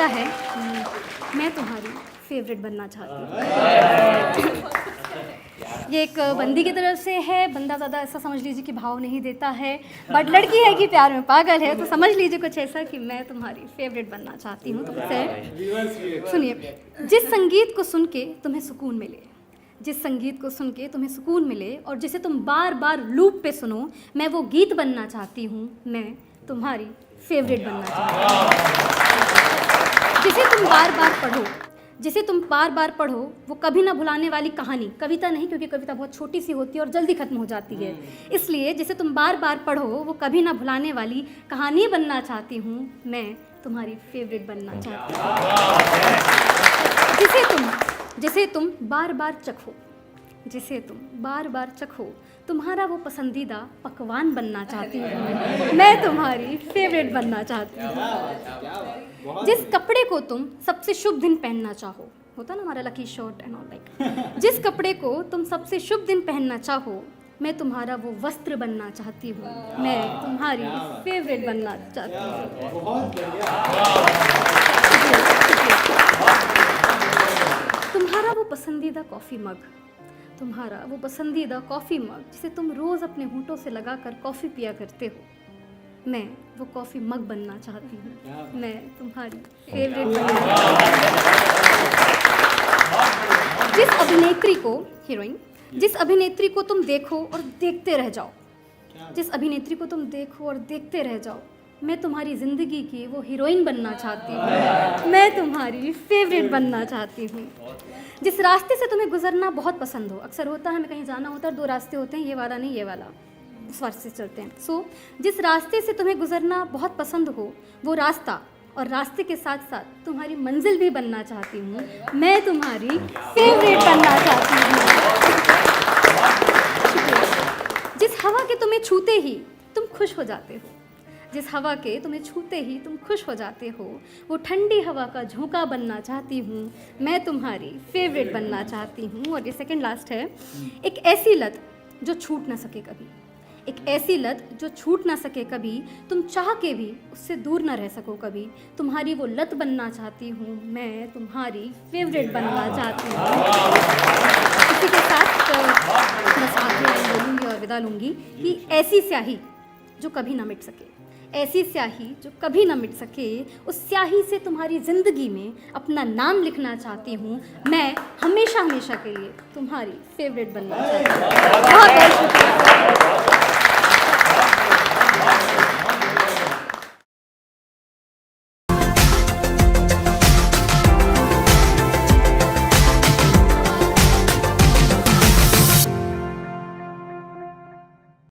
लिखा है, मैं तुम्हारी फेवरेट बनना चाहती हूँ। ये एक बंदी की तरफ से है। बंदा ज़्यादा ऐसा समझ लीजिए कि भाव नहीं देता है, बट लड़की है कि प्यार में पागल है, तो समझ लीजिए कुछ ऐसा कि मैं तुम्हारी फेवरेट बनना चाहती हूँ। तो फिर सुनिए, जिस संगीत को सुन के तुम्हें सुकून मिले, जिस संगीत को सुन के तुम्हें सुकून मिले और जिसे तुम बार बार लूप पे सुनो, मैं वो गीत बनना चाहती हूँ, मैं तुम्हारी फेवरेट बनना चाहती हूँ। जिसे तुम बार बार पढ़ो, जिसे तुम बार बार पढ़ो, वो कभी ना भुलाने वाली कहानी, कविता नहीं क्योंकि कविता बहुत छोटी सी होती है और जल्दी खत्म हो जाती है, इसलिए जिसे तुम बार बार पढ़ो वो कभी ना भुलाने वाली कहानी बनना चाहती हूँ, मैं तुम्हारी फेवरेट बनना चाहती हूँ। जिसे तुम बार बार चखो, जिसे तुम बार बार चखो, तुम्हारा वो पसंदीदा पकवान बनना चाहती हूँ, मैं तुम्हारी फेवरेट बनना चाहती हूँ। जिस कपड़े को तुम सबसे शुभ दिन पहनना चाहो, होता ना हमारा lucky shot and all like, जिस कपड़े को तुम सबसे शुभ दिन पहनना चाहो, मैं तुम्हारा वो वस्त्र बनना चाहती हूँ, मैं तुम्हारी फेवरेट बनना चाहती हूँ। तुम्हारा वो पसंदीदा कॉफ़ी मग, तुम्हारा वो पसंदीदा कॉफ़ी मग जिसे तुम रोज़ अपने होंठों से लगाकर कॉफ़ी पिया करते हो, मैं वो कॉफ़ी मग बनना चाहती हूँ, मैं तुम्हारी फेवरेट बनना जिस अभिनेत्री को, हीरोइन, जिस अभिनेत्री को तुम देखो और देखते रह जाओ, जिस अभिनेत्री को तुम देखो और देखते रह जाओ, मैं तुम्हारी ज़िंदगी की वो हीरोइन बनना चाहती हूँ, मैं तुम्हारी फेवरेट बनना चाहती हूँ। जिस रास्ते से तुम्हें गुजरना बहुत पसंद हो, अक्सर होता है हमें कहीं जाना होता है, 2 रास्ते होते हैं, ये वाला नहीं ये वाला, उस रास्ते से चलते हैं। सो जिस रास्ते से तुम्हें गुजरना बहुत पसंद हो, वो रास्ता और रास्ते के साथ साथ तुम्हारी मंजिल भी बनना चाहती हूँ, मैं तुम्हारी फेवरेट बनना चाहती हूँ। जिस हवा के तुम्हें छूते ही तुम खुश हो जाते हो, जिस हवा के तुम्हें छूते ही तुम खुश हो जाते हो, वो ठंडी हवा का झोंका बनना चाहती हूँ, मैं तुम्हारी फेवरेट बनना चाहती हूँ। और ये सेकंड लास्ट है, एक ऐसी लत जो छूट ना सके कभी, एक ऐसी लत जो छूट ना सके कभी, तुम चाह के भी उससे दूर ना रह सको कभी, तुम्हारी वो लत बनना चाहती हूँ, मैं तुम्हारी फेवरेट बनना चाहती हूँ। इसी के साथ बस आखिरी लाइन बोलूँगी और विदा लूँगी कि ऐसी स्याही जो कभी ना मिट सके, ऐसी स्याही जो कभी ना मिट सके, उस स्याही से तुम्हारी ज़िंदगी में अपना नाम लिखना चाहती हूँ, मैं हमेशा हमेशा के लिए तुम्हारी फेवरेट बनना चाहती हूँ। बहुत बहुत शुक्रिया।